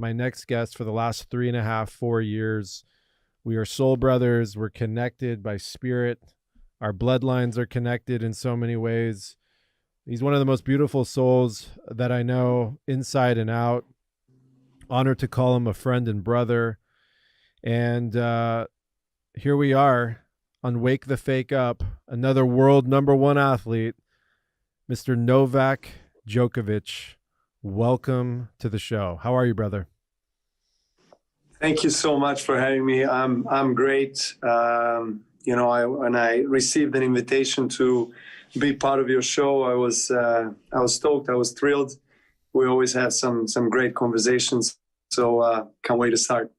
my next guest for the last 3.5, 4 years. We are soul brothers. We're connected by spirit. Our bloodlines are connected in so many ways. He's one of the most beautiful souls that I know inside and out. Honored to call him a friend and brother. And here we are on Wake the Fake Up, another world #1 athlete, Mr. Novak Djokovic. Welcome to the show. How are you, brother? Thank you so much for having me. I'm great. When I received an invitation to be part of your show, I was stoked. I was thrilled. We always have some great conversations. So can't wait to start.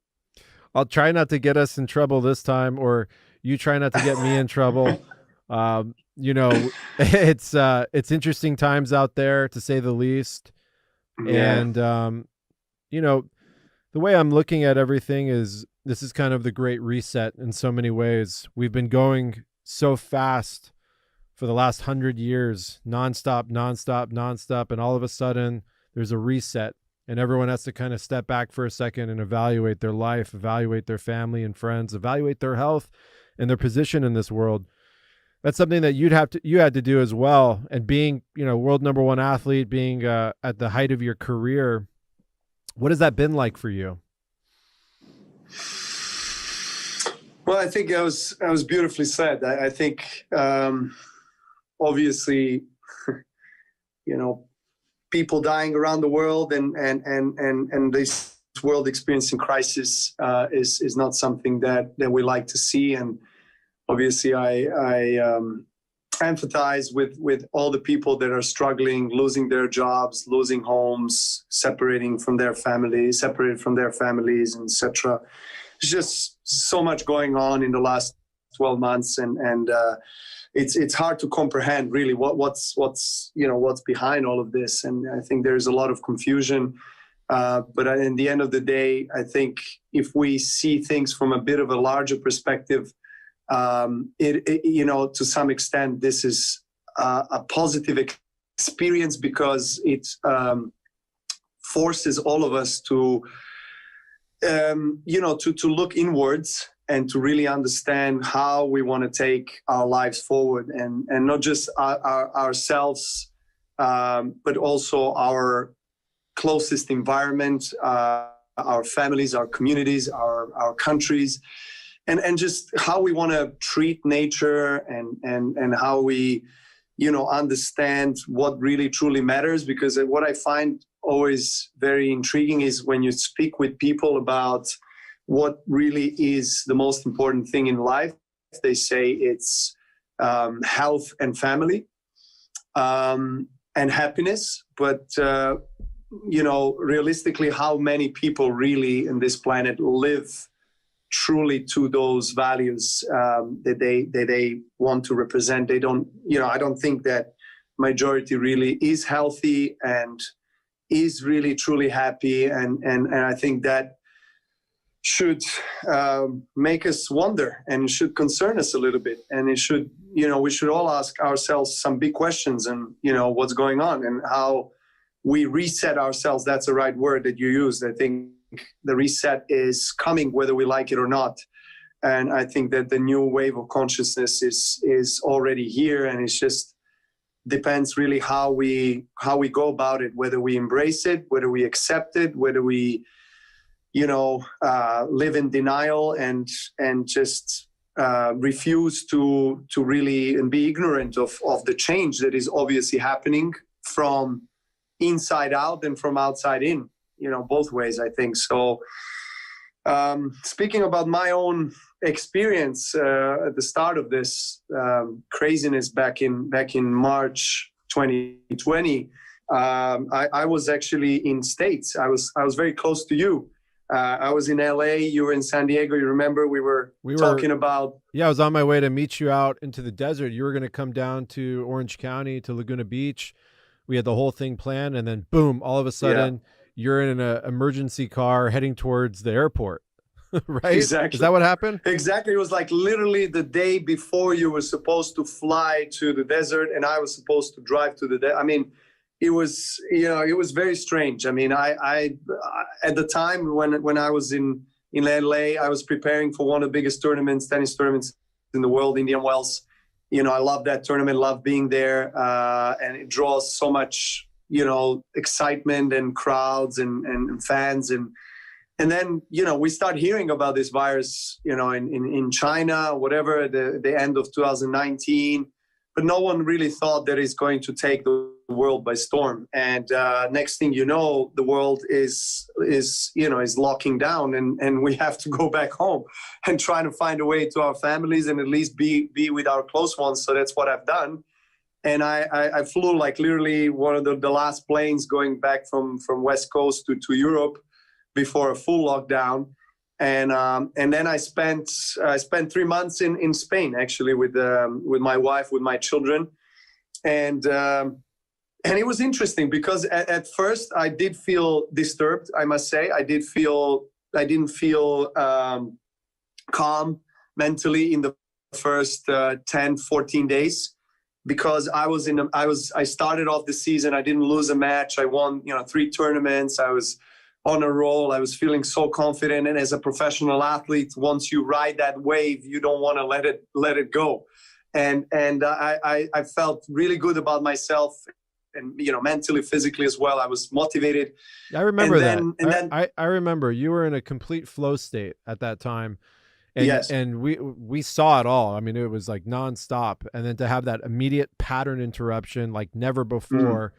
I'll try not to get us in trouble this time, or you try not to get me in trouble. It's interesting times out there, to say the least. Yeah. And, the way I'm looking at everything is this is kind of the great reset in so many ways. We've been going so fast for the last 100 years, nonstop. And all of a sudden there's a reset and everyone has to kind of step back for a second and evaluate their life, evaluate their family and friends, evaluate their health and their position in this world. That's something that you had to do as well. And being, world #1 athlete, being at the height of your career, what has that been like for you? Well, I think that was beautifully said. I think obviously, people dying around the world and this world experiencing crisis is not something that we like to see. And obviously, I empathize with all the people that are struggling, losing their jobs, losing homes, separated from their families, etc. It's just so much going on in the last 12 months, and it's hard to comprehend really what's behind all of this. And I think there's a lot of confusion. But in the end of the day, I think if we see things from a bit of a larger perspective, to some extent, this is a positive experience because it forces all of us to look inwards and to really understand how we want to take our lives forward, and not just ourselves, but also our closest environment, our families, our communities, our countries. And just how we want to treat nature and how we, understand what really truly matters. Because what I find always very intriguing is when you speak with people about what really is the most important thing in life, they say it's health and family and happiness. But, realistically, how many people really in this planet live truly to those values that they want to represent? They don't, I don't think that majority really is healthy and is really truly happy. And I think that should make us wonder and should concern us a little bit. And it should, we should all ask ourselves some big questions and, what's going on and how we reset ourselves. That's the right word that you used. I think the reset is coming whether we like it or not. And I think that the new wave of consciousness is already here, and it's just depends really how we go about it, whether we embrace it, whether we accept it, whether we live in denial and just refuse to really and be ignorant of the change that is obviously happening from inside out and from outside in. Both ways, I think. So speaking about my own experience at the start of this craziness back in March 2020, I was actually in States. I was very close to you. I was in LA, you were in San Diego. You remember we were talking about... Yeah, I was on my way to meet you out into the desert. You were going to come down to Orange County, to Laguna Beach. We had the whole thing planned, and then boom, all of a sudden... Yeah. You're in an emergency car heading towards the airport, right? Exactly. Is that what happened? Exactly. It was like literally the day before you were supposed to fly to the desert and I was supposed to drive to the desert. I mean, it was, it was very strange. I mean, I at the time when I was in LA, I was preparing for one of the biggest tennis tournaments in the world, Indian Wells. I love that tournament, love being there, and it draws so much, excitement and crowds and fans. And then, we start hearing about this virus, in China, whatever, the end of 2019. But no one really thought that it's going to take the world by storm. And next thing you know, the world is locking down, and we have to go back home and try to find a way to our families and at least be with our close ones. So that's what I've done. And I flew like literally one of the last planes going back from West Coast to Europe before a full lockdown. And then I spent 3 months in Spain, actually, with my wife, with my children. And it was interesting because at first I did feel disturbed, I must say. I didn't feel calm mentally in the first 10, 14 days, because I started off the season. I didn't lose a match. I won, 3 tournaments. I was on a roll. I was feeling so confident. And as a professional athlete, once you ride that wave, you don't want to let it go. And I felt really good about myself, and mentally, physically as well. I was motivated. I remember that. I remember you were in a complete flow state at that time. And, yes. And we saw it all. I mean, it was like nonstop. And then to have that immediate pattern interruption like never before,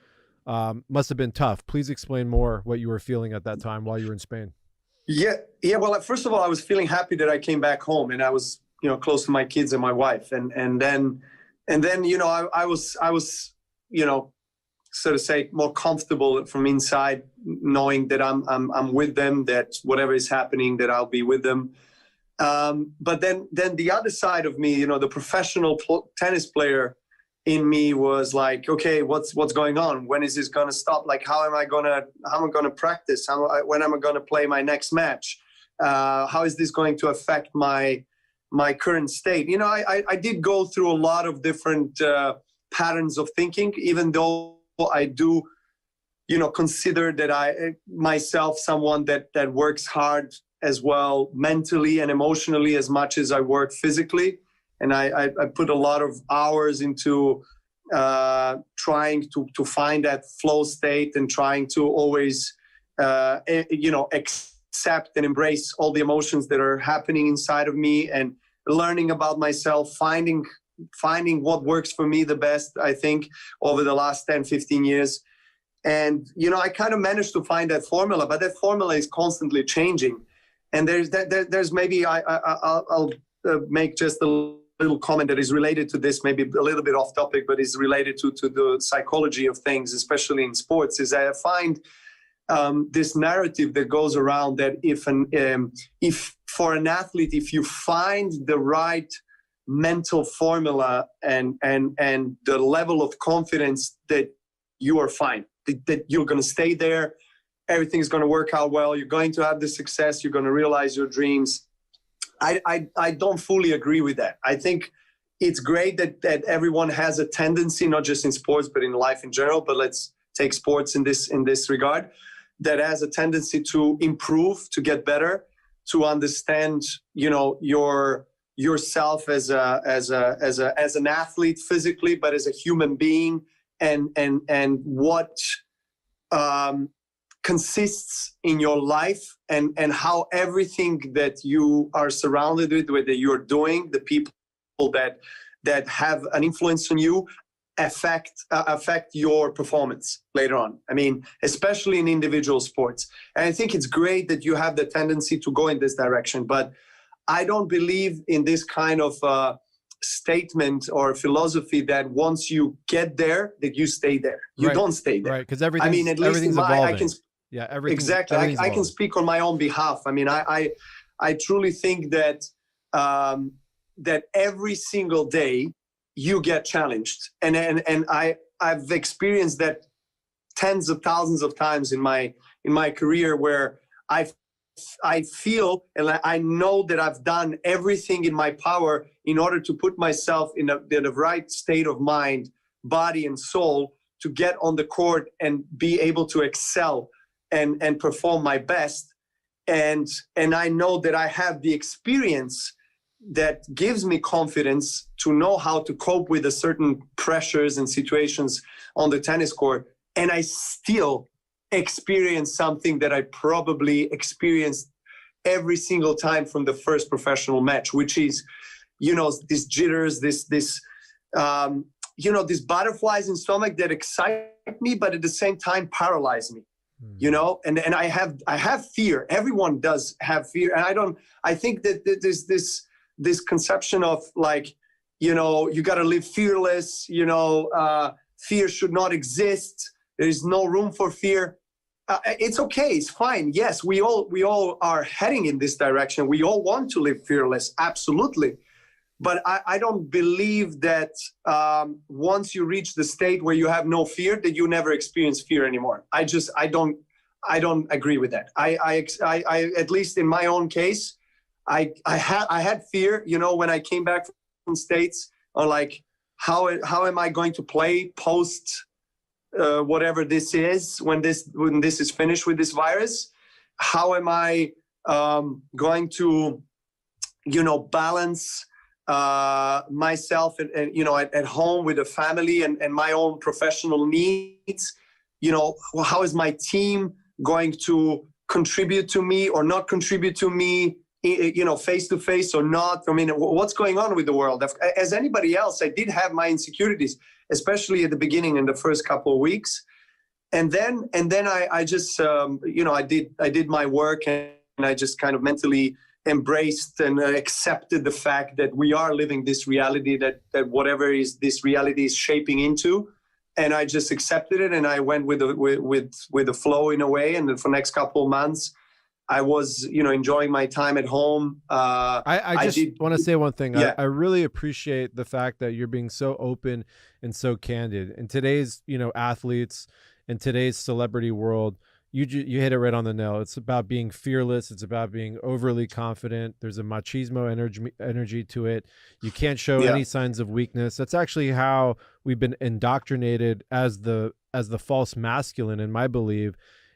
must have been tough. Please explain more what you were feeling at that time while you were in Spain. Yeah. Well, first of all, I was feeling happy that I came back home, and I was, close to my kids and my wife. And then, I was, so to say, more comfortable from inside, knowing that I'm with them, that whatever is happening, that I'll be with them. But then the other side of me, the professional tennis player in me was like, okay, what's going on? When is this going to stop? Like, how am I going to practice? When am I going to play my next match? How is this going to affect my current state? I did go through a lot of different patterns of thinking, even though I do, consider that I myself someone that works hard as well, mentally and emotionally, as much as I work physically. And I put a lot of hours into trying to find that flow state, and trying to always, accept and embrace all the emotions that are happening inside of me, and learning about myself, finding what works for me the best, I think, over the last 10, 15 years. And, I kind of managed to find that formula, but that formula is constantly changing. And there's maybe I'll make just a little comment that is related to this, maybe a little bit off topic, but is related to the psychology of things, especially in sports. Is I find this narrative that goes around that if for an athlete, if you find the right mental formula and the level of confidence that you are fine, that you're going to stay there, everything's going to work out well, you're going to have the success, you're going to realize your dreams. I don't fully agree with that. I think it's great that everyone has a tendency, not just in sports, but in life in general, but let's take sports in this regard, that has a tendency to improve, to get better, to understand, yourself as an athlete physically, but as a human being, and what consists in your life, and how everything that you are surrounded with, whether you're doing, the people that have an influence on you, affect your performance later on. I mean, especially in individual sports. And I think it's great that you have the tendency to go in this direction, but I don't believe in this kind of statement or philosophy that once you get there, that you stay there. You don't stay there. Right, because everything's, at least evolving. Exactly. I can speak on my own behalf. I mean, I truly think that that every single day you get challenged, and I've experienced that tens of thousands of times in my career, where I feel and I know that I've done everything in my power in order to put myself in the right state of mind, body, and soul to get on the court and be able to excel and perform my best. And I know that I have the experience that gives me confidence to know how to cope with the certain pressures and situations on the tennis court. And I still experience something that I probably experienced every single time from the first professional match, which is, these jitters, these butterflies in stomach that excite me, but at the same time paralyze me. And I have fear. Everyone does have fear. And I think that there's this conception of like, you got to live fearless, fear should not exist. There is no room for fear. It's okay. It's fine. Yes, we all are heading in this direction. We all want to live fearless. Absolutely. But I don't believe that once you reach the state where you have no fear, that you never experience fear anymore. I don't agree with that. I at least in my own case, I had fear, when I came back from States, or like, how am I going to play post whatever this is, when this is finished with this virus? How am I going to, balance myself and at home with a family and my own professional needs? How is my team going to contribute to me or not contribute to me, face to face or not? I mean, what's going on with the world? As anybody else, I did have my insecurities, especially at the beginning in the first couple of weeks. And then I just, I did my work, and I just kind of mentally embraced and accepted the fact that we are living this reality, that whatever is this reality is shaping into. And I just accepted it, and I went with the flow in a way. And then for the next couple of months, I was, enjoying my time at home. I just want to say one thing. Yeah. I really appreciate the fact that you're being so open and so candid. In today's, athletes, in today's celebrity world, you hit it right on the nail. It's about being fearless. It's about being overly confident. There's a machismo energy to it. You can't show any signs of weakness. That's actually how we've been indoctrinated as the false masculine, in my belief,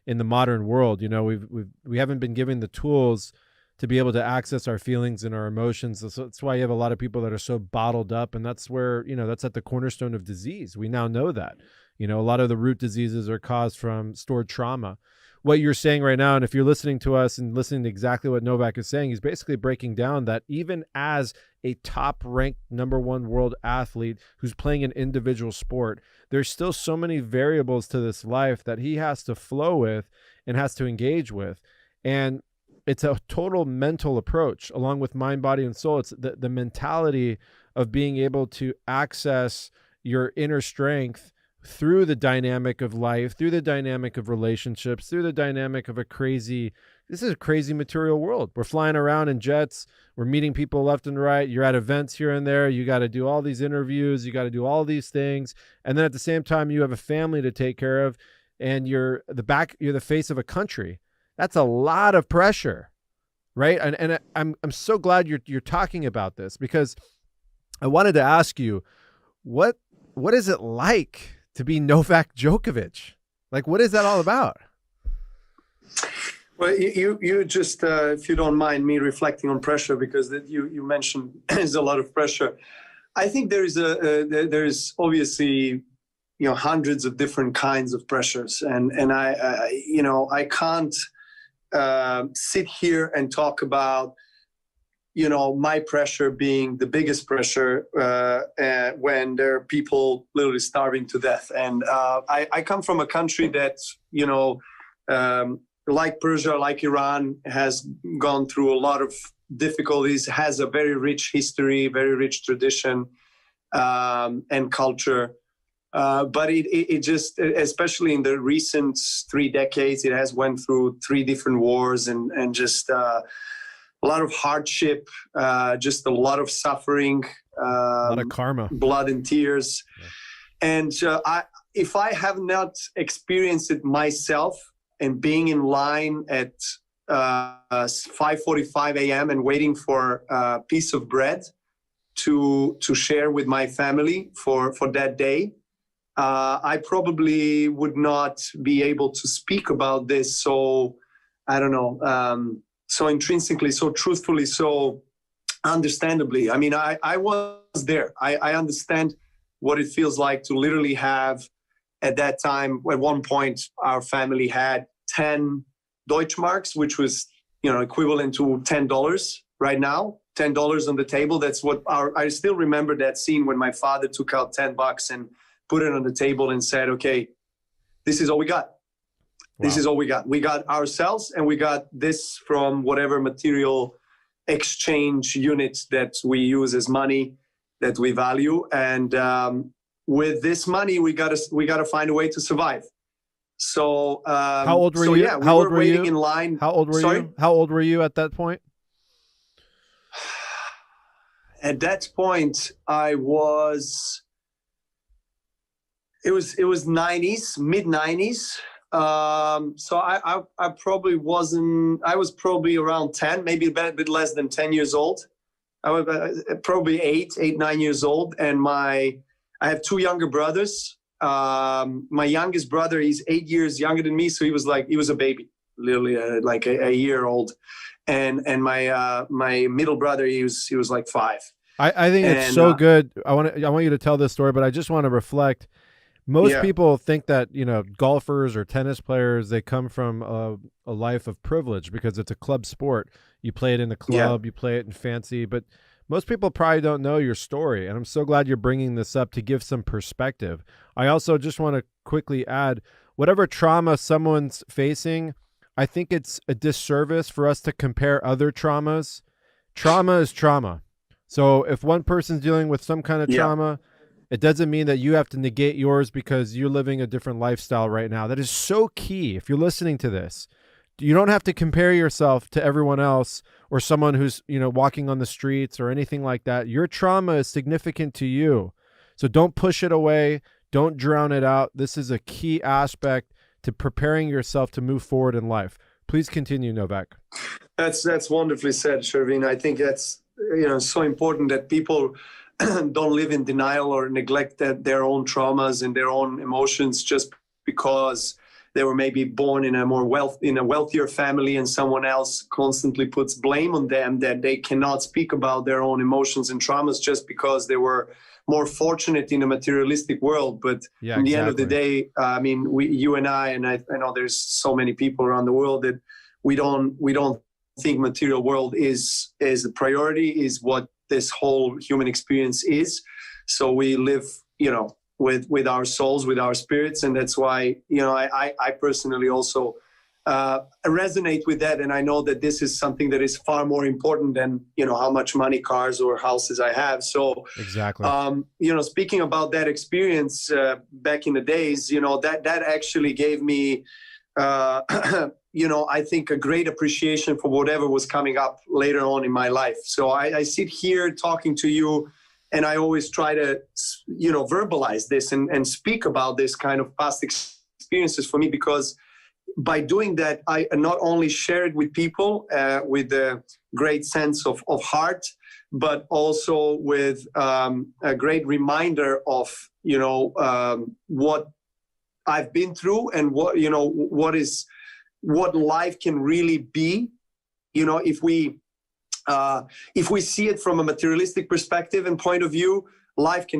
in the modern world. We haven't been given the tools to be able to access our feelings and our emotions. So that's why you have a lot of people that are so bottled up, and that's where, that's at the cornerstone of disease. We now know that. A lot of the root diseases are caused from stored trauma. What you're saying right now, and if you're listening to us and listening to exactly what Novak is saying, he's basically breaking down that even as a top-ranked #1 world athlete who's playing an individual sport, there's still so many variables to this life that he has to flow with and has to engage with. And it's a total mental approach along with mind, body, and soul. It's the mentality of being able to access your inner strength through the dynamic of life, through the dynamic of relationships, through the dynamic of this is a crazy material world. We're flying around in jets. We're meeting people left and right. You're at events here and there. You got to do all these interviews. You got to do all these things. And then at the same time, you have a family to take care of, and you're the face of a country. That's a lot of pressure, right? And I'm so glad you're talking about this, because I wanted to ask you, what is it like to be Novak Djokovic? Like, what is that all about? Well, you just, if you don't mind me reflecting on pressure, because you mentioned there's a lot of pressure. I think there is obviously, hundreds of different kinds of pressures, and I can't sit here and talk about, my pressure being the biggest pressure when there are people literally starving to death. And I come from a country that, like Persia, like Iran, has gone through a lot of difficulties, has a very rich history, very rich tradition and culture. But it just, especially in the recent 3 decades, it has went through 3 different wars and just a lot of hardship, just a lot of suffering, a lot of karma, blood and tears. Yeah. And if I have not experienced it myself, and being in line at 5:45 a.m. and waiting for a piece of bread to share with my family for that day, I probably would not be able to speak about this. So I don't know, so intrinsically, so truthfully, so understandably. I mean, I was there. I understand what it feels like to literally have, at that time, at one point, our family had 10 Deutschmarks, which was, equivalent to $10 right now. $10 on the table. That's what I still remember that scene when my father took out $10 and put it on the table and said, okay, this is all we got. Wow. This is all we got. We got ourselves, and we got this from whatever material exchange unit that we use as money that we value. And with this money, we gotta find a way to survive. So how old were you? Yeah, how old were were waiting you? in line. How old were you? How old were you at that point? At that point, it was 90s, mid 90s. So I probably wasn't. I was probably around 10, maybe a bit less than 10 years old. I was probably 9 years old, and I have two younger brothers. My youngest brother, he's 8 years younger than me, so he was a baby, literally like a year old, and my middle brother, he was like 5. I think it's so good. I want you to tell this story, but I just want to reflect. Most people think that, golfers or tennis players, they come from a life of privilege because it's a club sport. You play it in the club, you play it in fancy, but most people probably don't know your story. And I'm so glad you're bringing this up to give some perspective. I also just want to quickly add, whatever trauma someone's facing, I think it's a disservice for us to compare other traumas. Trauma is trauma. So if one person's dealing with some kind of trauma, it doesn't mean that you have to negate yours because you're living a different lifestyle right now. That is so key. If you're listening to this, you don't have to compare yourself to everyone else or someone who's, walking on the streets or anything like that. Your trauma is significant to you. So don't push it away. Don't drown it out. This is a key aspect to preparing yourself to move forward in life. Please continue, Novak. That's wonderfully said, Shervin. I think that's, so important that people don't live in denial or neglect their own traumas and their own emotions just because they were maybe born in a wealthier family and someone else constantly puts blame on them that they cannot speak about their own emotions and traumas just because they were more fortunate in a materialistic world. But in the end of the day, I mean, you and I know there's so many people around the world that we don't think material world is a priority, is what this whole human experience is. So we live, with our souls, with our spirits. And that's why, I personally also resonate with that. And I know that this is something that is far more important than, how much money, cars or houses I have. So exactly. Speaking about that experience back in the days, that actually gave me, I think a great appreciation for whatever was coming up later on in my life. So I sit here talking to you, and I always try to, verbalize this and speak about this kind of past experiences for me, because by doing that, I not only share it with people with a great sense of heart, but also with a great reminder of, what I've been through and what life can really be, if we see it from a materialistic perspective and point of view. Life can